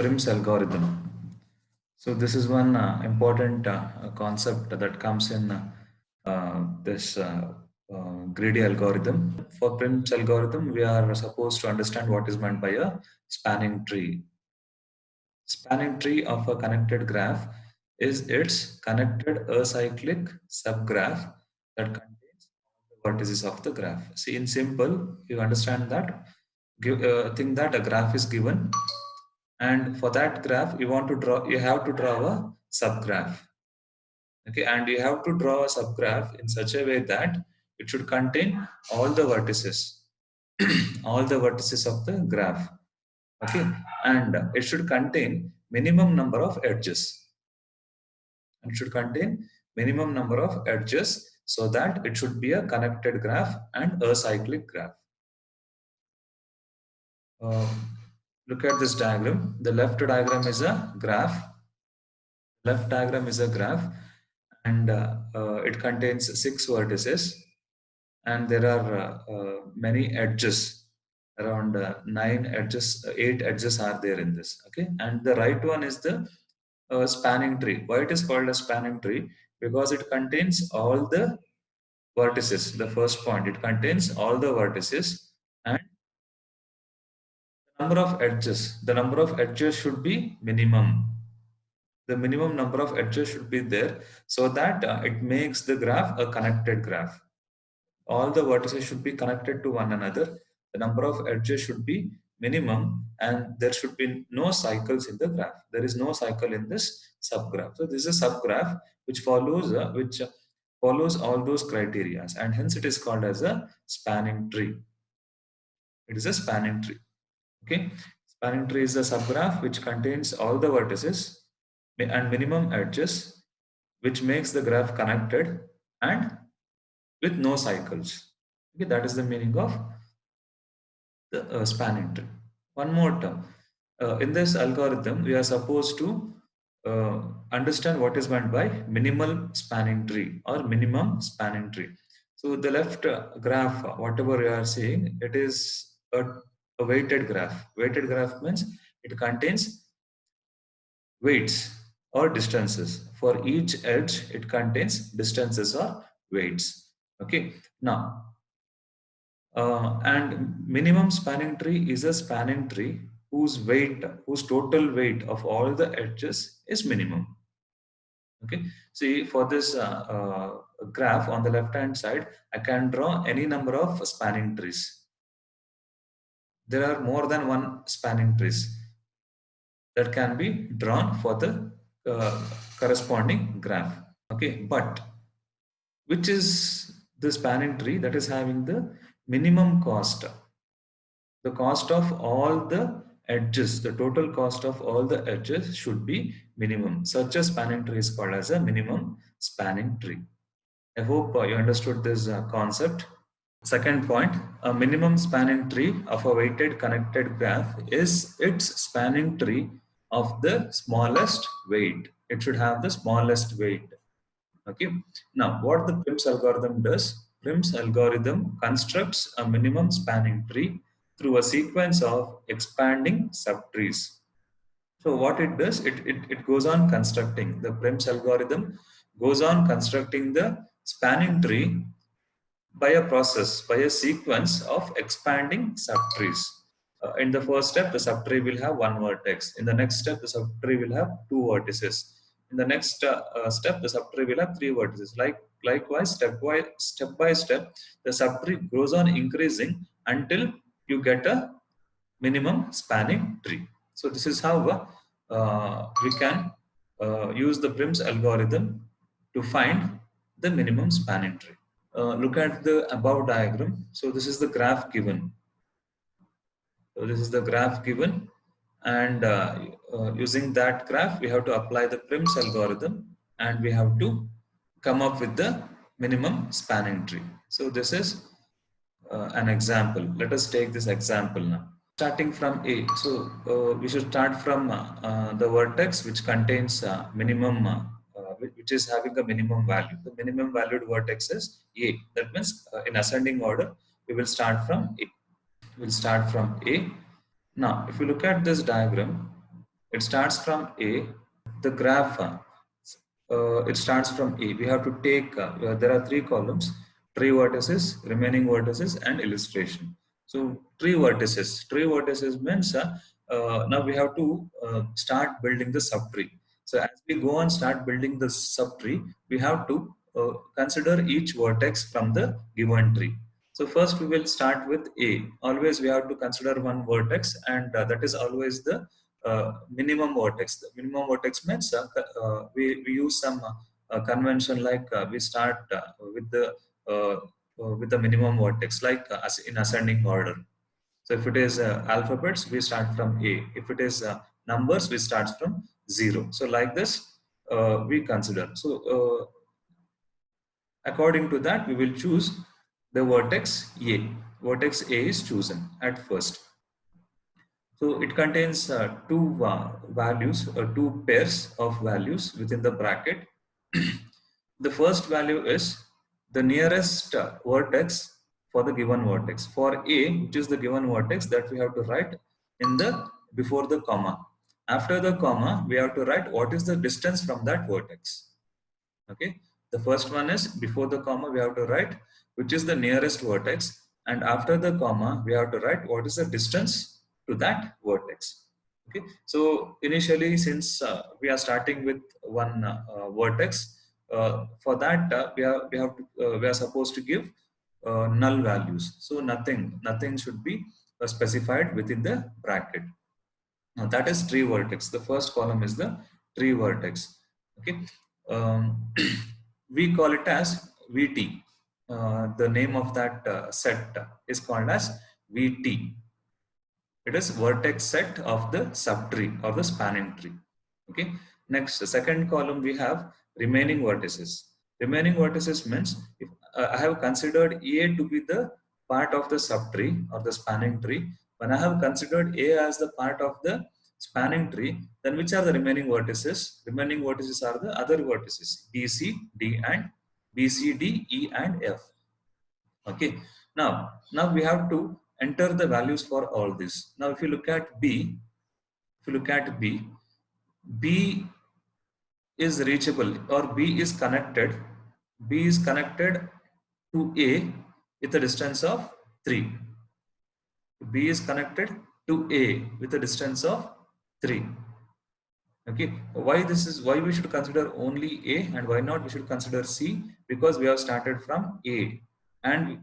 Prim's algorithm. So this is one important concept that comes in this greedy algorithm. For Prim's algorithm, we are supposed to understand what is meant by a spanning tree. Spanning tree of a connected graph is its connected acyclic subgraph that contains all the vertices of the graph. See, in simple, you understand that. Think that a graph is given, and for that graph, you have to draw a subgraph. Okay, and you have to draw a subgraph in such a way that it should contain all the vertices, all the vertices of the graph. Okay, and it should contain minimum number of edges. It should contain minimum number of edges so that it should be a connected graph and a cyclic graph. Look at this diagram. The left diagram is a graph. Left diagram is a graph, and it contains 6 vertices, and there are many edges, around 9 edges, 8 edges are there in this. Okay, and the right one is the spanning tree. Why it is called a spanning tree? Because it contains all the vertices. The first point, it contains all the vertices, and the number of edges should be minimum. The minimum number of edges should be there so that it makes the graph a connected graph. All the vertices should be connected to one another. The number of edges should be minimum, and there should be no cycles in the graph. There is no cycle in this subgraph. So this is a subgraph which follows all those criteria, and hence it is called as a spanning tree. It is a spanning tree. Okay, spanning tree is a subgraph which contains all the vertices and minimum edges, which makes the graph connected and with no cycles. Okay, that is the meaning of the spanning tree. One more term. In this algorithm, we are supposed to understand what is meant by minimal spanning tree or minimum spanning tree. So the left graph, whatever you are seeing, it is a weighted graph. Weighted graph means it contains weights or distances. For each edge, it contains distances or weights. Okay. Now, and minimum spanning tree is a spanning tree whose total weight of all the edges is minimum. Okay. See, for this graph on the left hand side, I can draw any number of spanning trees. There are more than one spanning trees that can be drawn for the corresponding graph. Okay, but which is the spanning tree that is having the minimum cost? The cost of all the edges, the total cost of all the edges should be minimum. Such a spanning tree is called as a minimum spanning tree. I hope you understood this concept. Second point, a minimum spanning tree of a weighted connected graph is its spanning tree of the smallest weight. It should have the smallest weight. Okay. Now, what the Prim's algorithm does? Prim's algorithm constructs a minimum spanning tree through a sequence of expanding subtrees. So what it does, it goes on constructing. The Prim's algorithm goes on constructing the spanning tree by a sequence of expanding subtrees. In the first step, the subtree will have one vertex. In the next step, the subtree will have two vertices. In the next step, the subtree will have three vertices. Likewise, step by step, the subtree goes on increasing until you get a minimum spanning tree. So this is how we can use the Prim's algorithm to find the minimum spanning tree. Look at the above diagram. So this is the graph given. So this is the graph given, and using that graph, we have to apply the Prim's algorithm, and we have to come up with the minimum spanning tree. So this is an example. Let us take this example now. Starting from A, so we should start from the vertex which contains minimum, which is having a minimum value. The minimum valued vertex is A. That means in ascending order, we will start from A. We'll start from A. Now, if you look at this diagram, It starts from A. The graph, it starts from A. We have to take, there are three columns: tree vertices, remaining vertices, and illustration. So tree vertices. Tree vertices means now we have to start building the subtree. So as we go and start building the subtree, we have to consider each vertex from the given tree. So first we will start with A. Always we have to consider one vertex, and that is always the minimum vertex. The minimum vertex means we use some convention, like we start with the minimum vertex, like as in ascending order. So if it is alphabets, we start from A. If it is numbers, we start from 0. So like this, we consider. So according to that, we will choose the vertex A. Vertex A is chosen at first. So it contains two values, two pairs of values within the bracket. The first value is the nearest vertex for the given vertex. For A, which is the given vertex, that we have to write in the before the comma. After the comma, we have to write what is the distance from that vertex. Okay, the first one is before the comma we have to write which is the nearest vertex, and after the comma we have to write what is the distance to that vertex. Okay, so initially, since we are starting with one vertex, for that we are supposed to give null values. So nothing should be specified within the bracket. Now that is tree vertex. The first column is the tree vertex. Okay, we call it as VT. The name of that set is called as VT. It is vertex set of the subtree or the spanning tree. Okay. Next, the second column we have remaining vertices. Remaining vertices means if I have considered A to be the part of the subtree or the spanning tree. When I have considered A as the part of the spanning tree, then which are the remaining vertices? Remaining vertices are the other vertices: B, C, D, and B, C, D, E, and F. Okay. Now we have to enter the values for all this. Now, if you look at B, B is reachable, or B is connected. B is connected to A with a distance of 3. B is connected to A with a distance of 3. Okay, why we should consider only A and why not we should consider C? Because we have started from A, and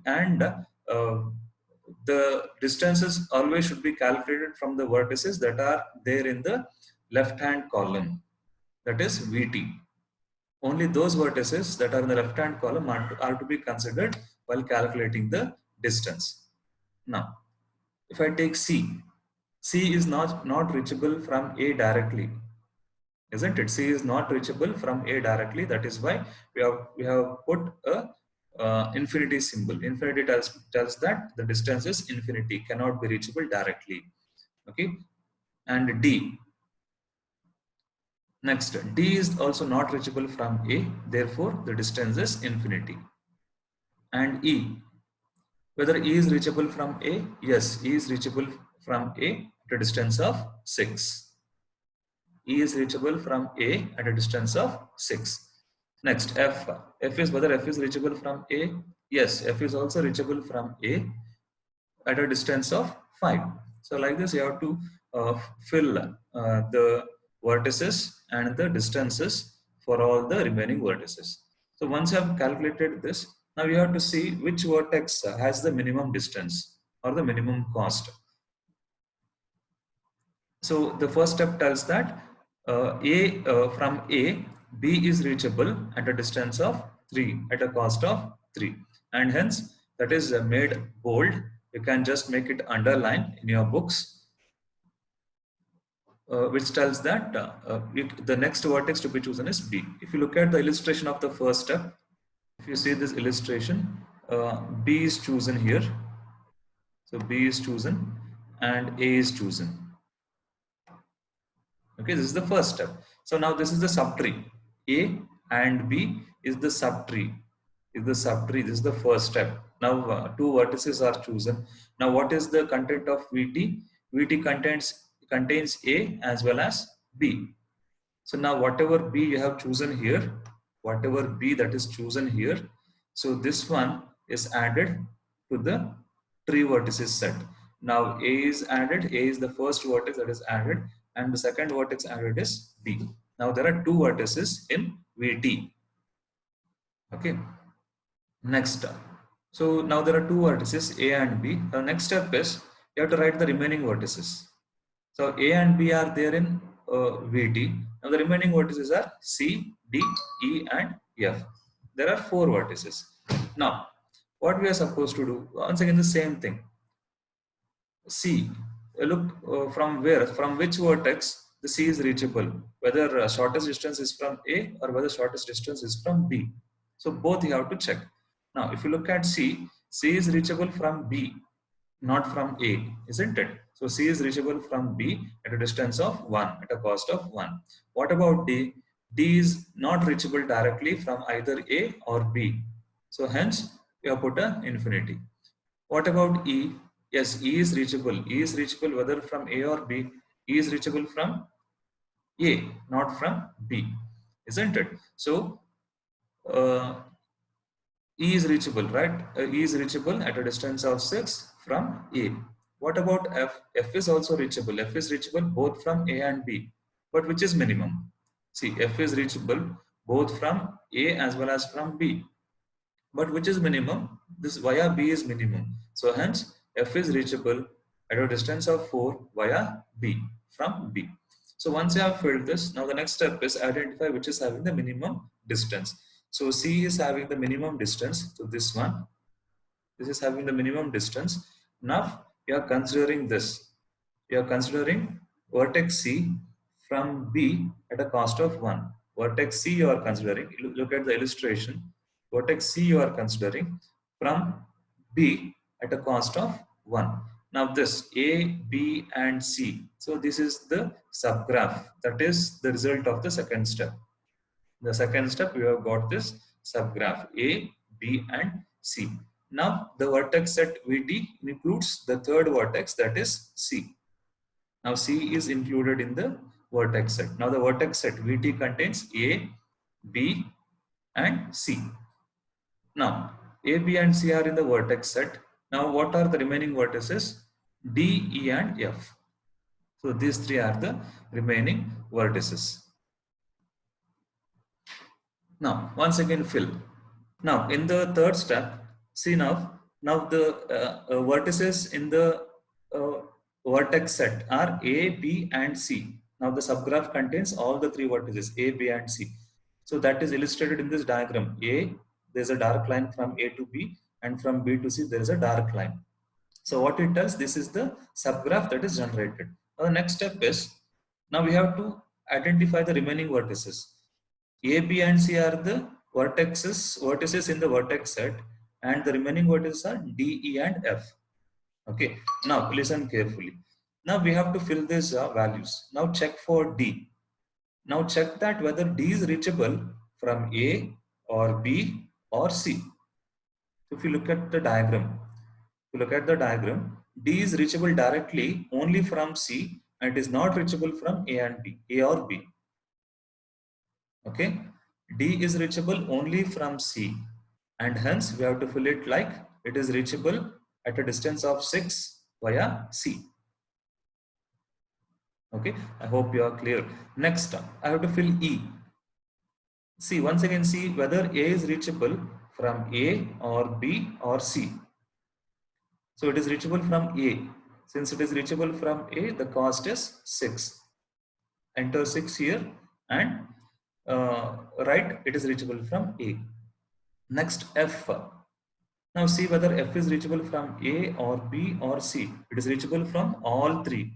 the distances always should be calculated from the vertices that are there in the left hand column, that is VT. Only those vertices that are in the left hand column are to be considered while calculating the distance. Now if I take C, C is not reachable from A directly, isn't it? C is not reachable from A directly. That is why we have put a infinity symbol. Infinity tells that the distance is infinity, cannot be reachable directly. Okay, and D. Next, D is also not reachable from A. Therefore, the distance is infinity. And E. Whether E is reachable from A? Yes, E is reachable from A at a distance of 6. E is reachable from A at a distance of 6. Next, F. F is whether F is reachable from A? Yes, F is also reachable from A at a distance of 5. So like this, you have to fill the vertices and the distances for all the remaining vertices. So once you have calculated this, now you have to see which vertex has the minimum distance or the minimum cost. So the first step tells that from A, B is reachable at a distance of 3 at a cost of 3, and hence that is made bold. You can just make it underline in your books, which tells that the next vertex to be chosen is B. If you look at the illustration of the first step, if you see this illustration, B is chosen here. So B is chosen and A is chosen. Okay, this is the first step. So now this is the subtree. A and B is the subtree. This is the first step. Now two vertices are chosen. Now what is the content of VT? VT contains A as well as B. So now whatever B you have chosen here, whatever B that is chosen here, so this one is added to the tree vertices set. Now A is added, A is the first vertex that is added, and the second vertex added is B. Now there are two vertices in VT. Okay. Next. So now there are two vertices A and B. The next step is you have to write the remaining vertices. So A and B are there in VT. Now the remaining vertices are C, D, E and F. There are four vertices. Now what we are supposed to do, once again the same thing. C, look from where, from which vertex the C is reachable, whether shortest distance is from A or whether shortest distance is from B. So both you have to check. Now if you look at C, C is reachable from B, not from A, isn't it? So C is reachable from B at a distance of 1, at a cost of 1. What about D? D is not reachable directly from either A or B. So hence we have put an infinity. What about E? Yes, E is reachable. E is reachable whether from A or B. E is reachable from A, not from B, isn't it? So uh, E is reachable, right? E is reachable at a distance of 6 from A. What about F? F is also reachable. F is reachable both from A and B. But which is minimum? See, F is reachable both from A as well as from B. But which is minimum? This via B is minimum. So hence F is reachable at a distance of 4 via B, from B. So once you have filled this, now the next step is identify which is having the minimum distance. So C is having the minimum distance. So this is having the minimum distance. Now you are considering this. You are considering vertex C from B at a cost of 1. Vertex C you are considering, look at the illustration. Vertex C you are considering from B at a cost of 1. Now this A, B and C. So this is the subgraph. That is the result of the second step. The second step we have got this subgraph A, B and C. Now the vertex set VT includes the third vertex, that is C. Now C is included in the vertex set. Now the vertex set VT contains A, B and C. Now A, B and C are in the vertex set. Now what are the remaining vertices? D, E and F. So these three are the remaining vertices. Now once again fill. Now in the third step, see now the vertices in the uh, vertex set are A, B and C. Now the subgraph contains all the three vertices A, B and C. So that is illustrated in this diagram. A, there is a dark line from A to B, and from B to C there is a dark line. So what it does, this is the subgraph that is generated. Now the next step is, now we have to identify the remaining vertices. A, B and C are the vertices in the vertex set, and the remaining vertices are D, E and F. Okay, now listen carefully. Now we have to fill these values. Now check for D. Now check that whether D is reachable from A or B or C. If you look at the diagram, D is reachable directly only from C, and it is not reachable from A and B, A or B. Okay, D is reachable only from C, and hence we have to fill it like it is reachable at a distance of 6 via C. Okay, I hope you are clear. Next, I have to fill E. See, once again, see whether A is reachable from A or B or C. So it is reachable from A. Since it is reachable from A, the cost is 6. Enter 6 here and write it is reachable from A. Next, F. Now see whether F is reachable from A or B or C. It is reachable from all three.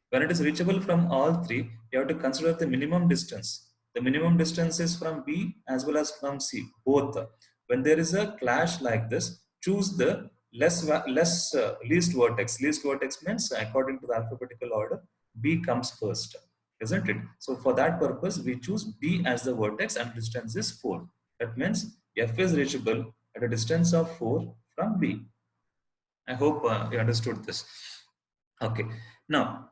When it is reachable from all three, you have to consider the minimum distance. The minimum distance is from B as well as from C, both. When there is a clash like this, choose the least vertex. Least vertex means according to the alphabetical order, B comes first, isn't it? So for that purpose, we choose B as the vertex and distance is 4. That means F is reachable at a distance of 4 from B. I hope you understood this. Okay. Now,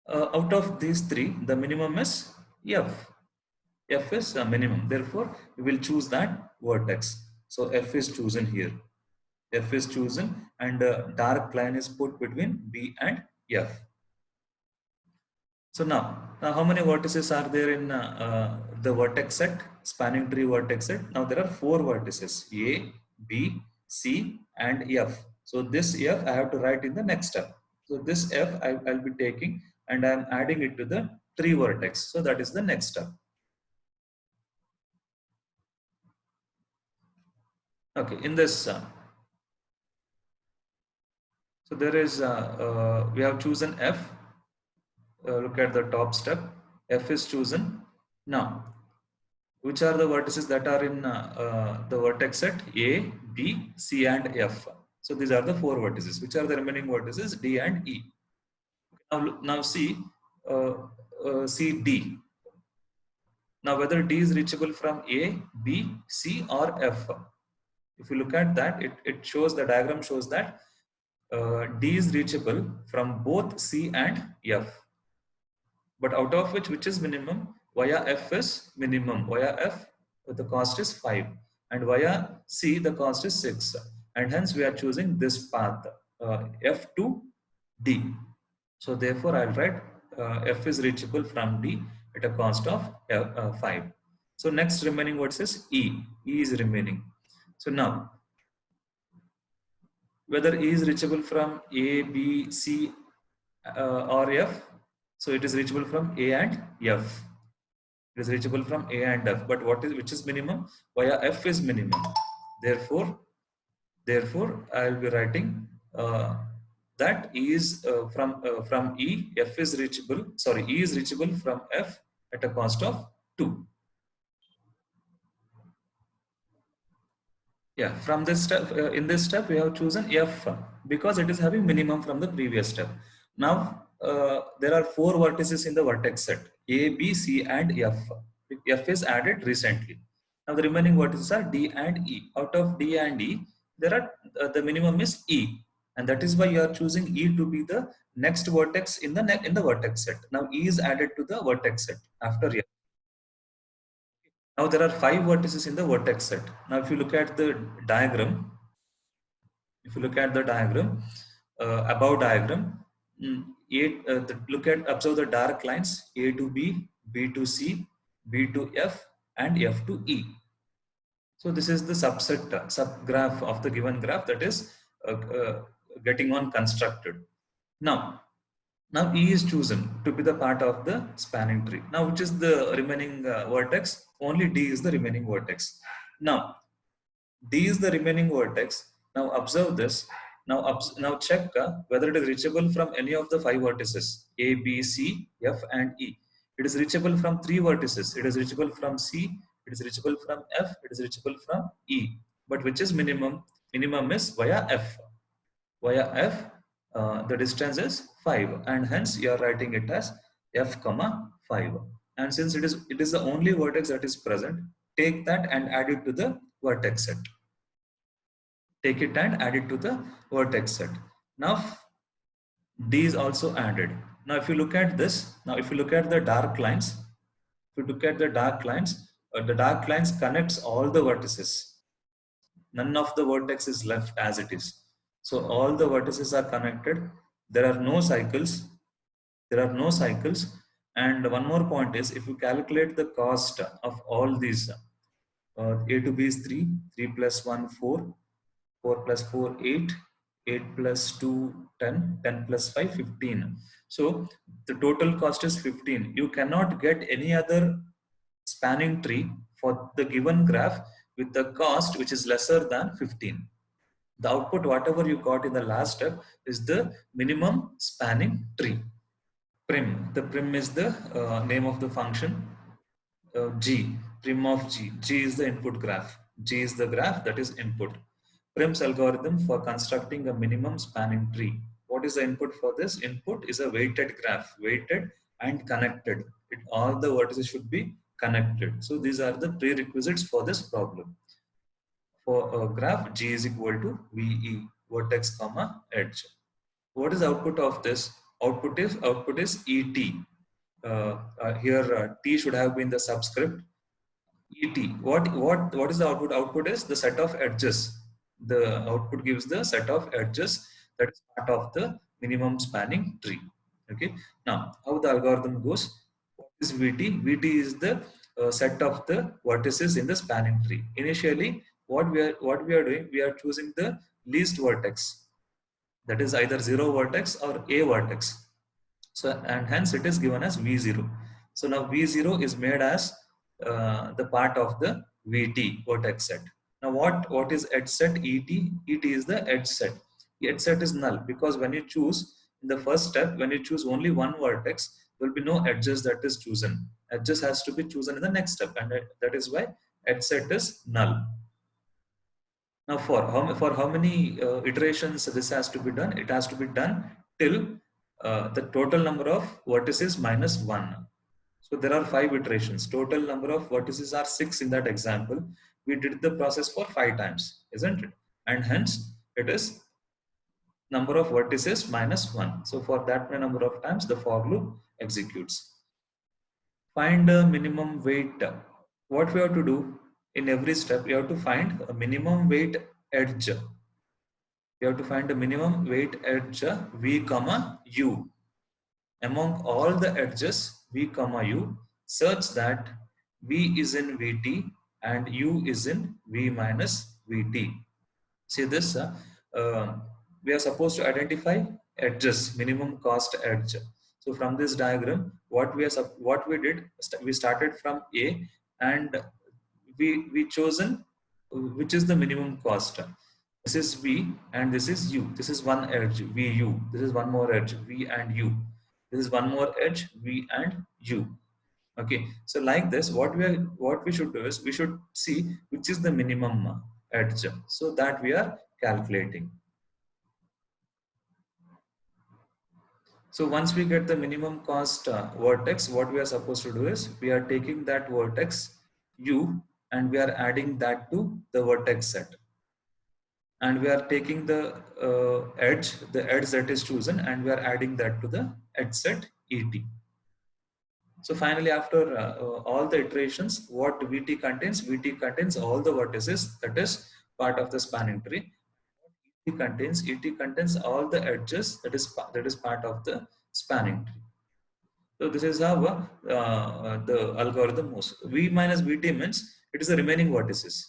Out of these three, the minimum is F. F is a minimum. Therefore, we will choose that vertex. So F is chosen here. F is chosen and a dark line is put between B and F. So now how many vertices are there in the vertex set, spanning tree vertex set? Now there are four vertices, A, B, C and F. So this F I have to write in the next step. So this F I'll be taking and I am adding it to the tree vertex. So that is the next step. Okay, in this, so there is, we have chosen F. Look at the top step. F is chosen. Now, which are the vertices that are in the vertex set? A, B, C, and F. So these are the four vertices. Which are the remaining vertices? D and E. Now see, see D. Now whether D is reachable from A, B, C, or F. If you look at that, it shows, the diagram shows that D is reachable from both C and F. But out of which is minimum? Via F is minimum. Via F, the cost is 5. And via C, the cost is 6. And hence we are choosing this path, F to D. So therefore, I'll write F is reachable from D at a cost of 5. So next remaining what is E. E is remaining. So now, whether E is reachable from A, B, C, or F. So it is reachable from A and F. It is reachable from A and F. But which is minimum? Via F is minimum. Therefore, I will be writing that E is from E. F is reachable. Sorry, E is reachable from F at a cost of 2. Yeah, from this step, in this step, we have chosen F because it is having minimum from the previous step. Now, there are four vertices in the vertex set, A, B, C, and F. F is added recently. Now, the remaining vertices are D and E. Out of D and E, there are the minimum is E, and that is why you are choosing E to be the next vertex in the vertex set. Now, E is added to the vertex set after F. Now there are 5 vertices in the vertex set. Now if you look at the diagram, above diagram, observe the dark lines A to B, B to C, B to F, and F to E. So this is the subgraph of the given graph that is getting on constructed. Now E is chosen to be the part of the spanning tree. Now which is the remaining vertex? Only D is the remaining vertex. Now D is the remaining vertex. Now observe this. Now check whether it is reachable from any of the 5 vertices A, B, C, F, and E. It is reachable from 3 vertices. It is reachable from C. It is reachable from F. It is reachable from E. But which is minimum? Minimum is via F. Via F, the distance is 5, and hence you are writing it as F comma 5. And since it is the only vertex that is present, take that and add it to the vertex set. Take it and add it to the vertex set. Now D is also added. Now if you look at this, now if you look at the dark lines, the dark lines connects all the vertices. None of the vertex is left as it is. So all the vertices are connected. There are no cycles. And one more point is, if you calculate the cost of all these, A to B is 3, 3 plus 1, 4, 4 plus 4, 8, 8 plus 2, 10, 10 plus 5, 15. So the total cost is 15. You cannot get any other spanning tree for the given graph with the cost which is lesser than 15. The output, whatever you got in the last step, is the minimum spanning tree. Prim. The prim is the name of the function. G, prim of G. G is the input graph. G is the graph that is input. Prim's algorithm for constructing a minimum spanning tree. What is the input for this? Input is a weighted graph, weighted and connected. All the vertices should be connected. So these are the prerequisites for this problem. For a graph, G is equal to VE, vertex comma edge. What is the output of this? output is et. Here t should have been the subscript. Et. What is the output? Output is the set of edges. The output gives the set of edges that is part of the minimum spanning tree. Okay. Now, how the algorithm goes? What is VT? VT is the set of the vertices in the spanning tree. Initially, what we are doing, we are choosing the least vertex. That is either zero vertex or a vertex. So, and hence it is given as V0. So now V0 is made as the part of the VT vertex set. Now what is edge set? ET? ET is the edge set. The edge set is null because when you choose in the first step, when you choose only one vertex, there will be no edges that is chosen. Edges has to be chosen in the next step, and that is why edge set is null. Now, for how many iterations this has to be done? It has to be done till the total number of vertices minus 1. So there are 5 iterations. Total number of vertices are 6 in that example. We did the process for 5 times, isn't it? And hence it is number of vertices minus 1. So for that many number of times, the for loop executes. Find a minimum weight. What we have to do in every step, we have to find a minimum weight edge. We have to find a minimum weight edge v comma u among all the edges v comma u, such that v is in vt and u is in v minus vt. See this, we are supposed to identify edges, minimum cost edge. So from this diagram, what we did, we started from A, and we chosen which is the minimum cost. This is V and this is U. This is one edge VU. This is one more edge V and U. This is one more edge V and U. Okay, so like this, what we should do is we should see which is the minimum edge, so that we are calculating. So once we get the minimum cost vertex, what we are supposed to do is we are taking that vertex u and we are adding that to the vertex set, and we are taking the edge that is chosen, and we are adding that to the edge set et. So finally, after all the iterations, what VT contains? VT contains all the vertices, that is part of the spanning tree. ET contains all the edges, that is part of the spanning tree. So this is how the algorithm moves. V minus VT means it is the remaining vertices.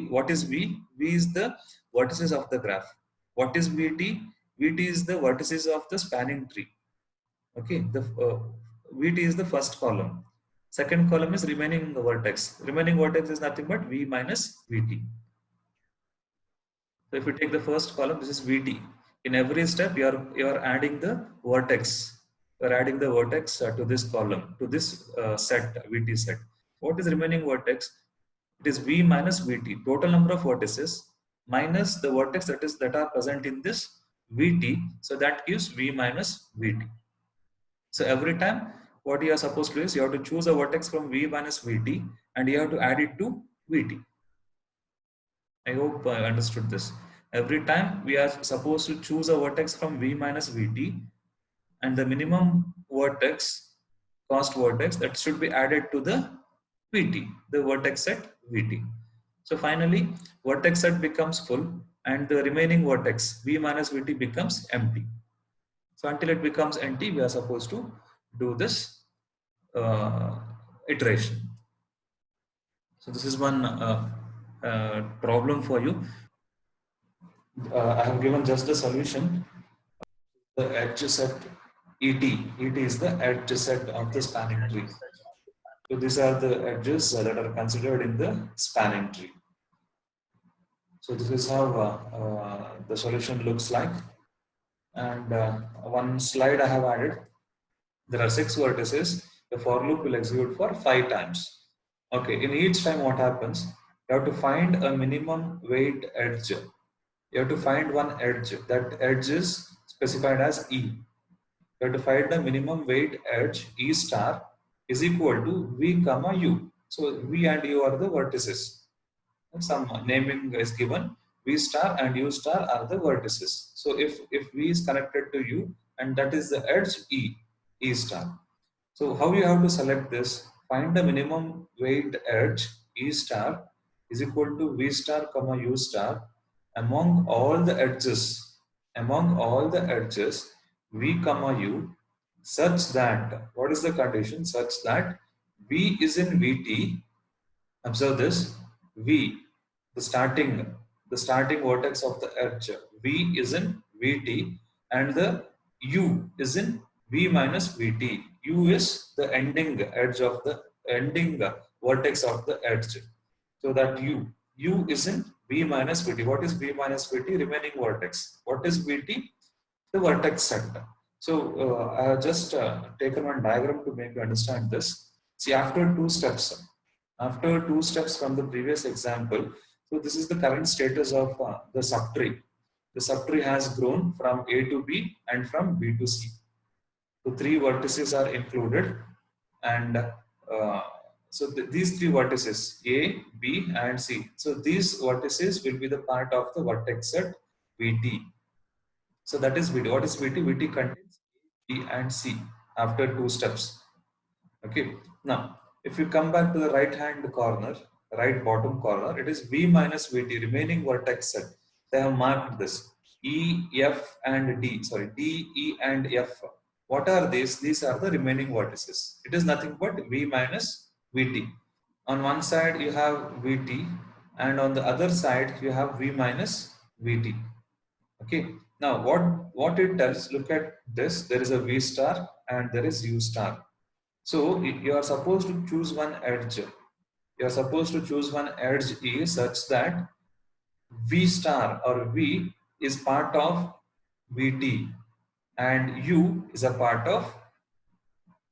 What is V? V is the vertices of the graph. What is VT? VT is the vertices of the spanning tree. Okay, the VT is the first column. Second column is remaining vertex. Remaining vertex is nothing but V minus VT. So if you take the first column, this is VT. In every step, you are adding the vertex. You are adding the vertex to this column, to this set, VT set. What is remaining vertex? It is V minus VT. Total number of vertices minus the vertex that are present in this VT. So that gives V minus VT. So every time, what you are supposed to do is you have to choose a vertex from V minus VT and you have to add it to VT. I hope I understood this. Every time we are supposed to choose a vertex from V minus VT, and the minimum vertex, cost vertex, that should be added to the VT, the vertex set VT. So finally, vertex set becomes full and the remaining vertex V minus VT becomes empty. So until it becomes empty, we are supposed to do this iteration. So this is one problem for you. I have given just the solution. The edge set ET. ET is the edge set of the spanning tree. So these are the edges that are considered in the spanning tree. So this is how the solution looks like. And one slide I have added. There are 6 vertices. The for loop will execute for 5 times. Okay, in each time what happens? You have to find a minimum weight edge. You have to find one edge. That edge is specified as E. You have to find the minimum weight edge E star is equal to V comma U. So V and U are the vertices. Some naming is given. V star and U star are the vertices. So if V is connected to U and that is the edge E star. So how you have to select this? Find the minimum weight edge E star is equal to V star comma U star among all the edges V comma U, such that, what is the condition? Such that V is in VT. Observe this. V, the starting vertex of the edge, V is in VT, and the U is in V minus VT. U is the ending edge of the ending vertex of the edge. So that U is in V minus VT. What is V minus VT? Remaining vertex. What is VT? The vertex set. So I have just taken one diagram to make you understand this. See, after two steps from the previous example, so this is the current status of the subtree. The subtree has grown from A to B and from B to C. So three vertices are included, and so these three vertices A, B, and C. So these vertices will be the part of the vertex set VT. So that is VT. What is VT? VT contains A, B, and C after two steps. Okay. Now, if you come back to the right hand corner, right bottom corner, it is V minus VT, remaining vertex set. They have marked this E, F, and D. Sorry, D, E, and F. What are these? These are the remaining vertices. It is nothing but V minus VT. On one side you have VT, and on the other side you have V minus VT. Okay. Now what it does? Look at this. There is a V star and there is U star. So you are supposed to choose one edge. You are supposed to choose one edge E such that V star or V is part of VT and U is a part of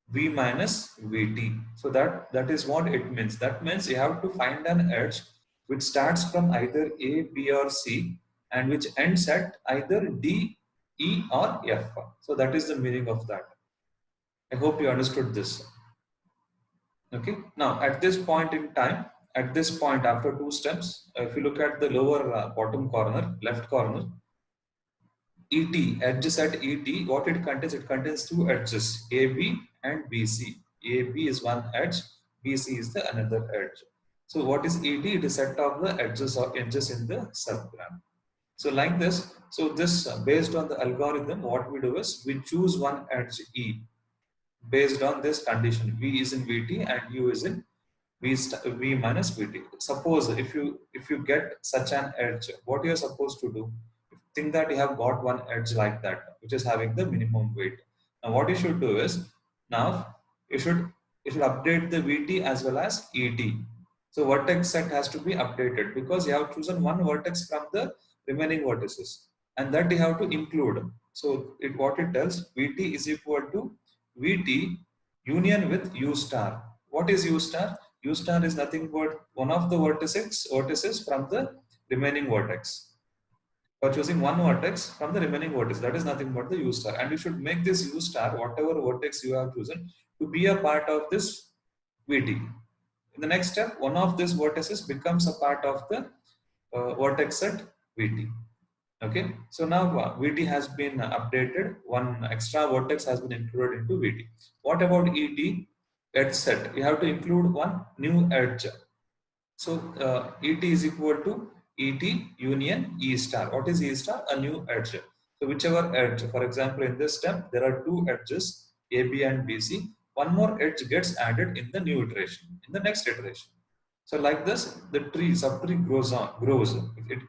V minus VT. So that is what it means. That means you have to find an edge which starts from either A, B, or C and which ends at either D, E, or F. So that is the meaning of that. I hope you understood this. Okay. Now at this point in time, at this point after two steps, if you look at the lower bottom corner, left corner, ET, edges at ET, what it contains? It contains two edges, AB and BC. AB is one edge, BC is the another edge. So what is ET? It is set of the edges or edges in the subgram. So like this, so this based on the algorithm, what we do is we choose one edge E based on this condition. V is in VT and U is in V minus VT. Suppose if you get such an edge, what you are supposed to do? Think that you have got one edge like that, which is having the minimum weight. Now what you should do is, now you should update the VT as well as ET. So vertex set has to be updated because you have chosen one vertex from the remaining vertices, and that you have to include. So what it tells, VT is equal to VT union with U star. What is U star? U star is nothing but one of the vertices from the remaining vertex. For choosing one vertex from the remaining vertex, that is nothing but the U star. And you should make this U star, whatever vertex you have chosen, to be a part of this VT. In the next step, one of these vertices becomes a part of the vertex set VT. Okay, so now VT has been updated. One extra vertex has been included into VT. What about ET? Edge set. You have to include one new edge. So ET is equal to ET union E star. What is E star? A new edge. So whichever edge, for example, in this step, there are two edges, AB and BC. One more edge gets added in the new iteration, in the next iteration. So like this, the subtree grows,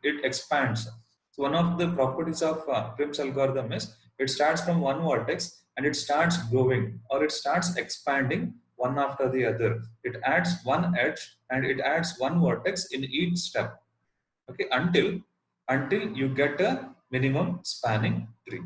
it expands. So one of the properties of Prim's algorithm is it starts from one vertex and it starts growing, or it starts expanding one after the other. It adds one edge and it adds one vertex in each step. Okay, until you get a minimum spanning tree.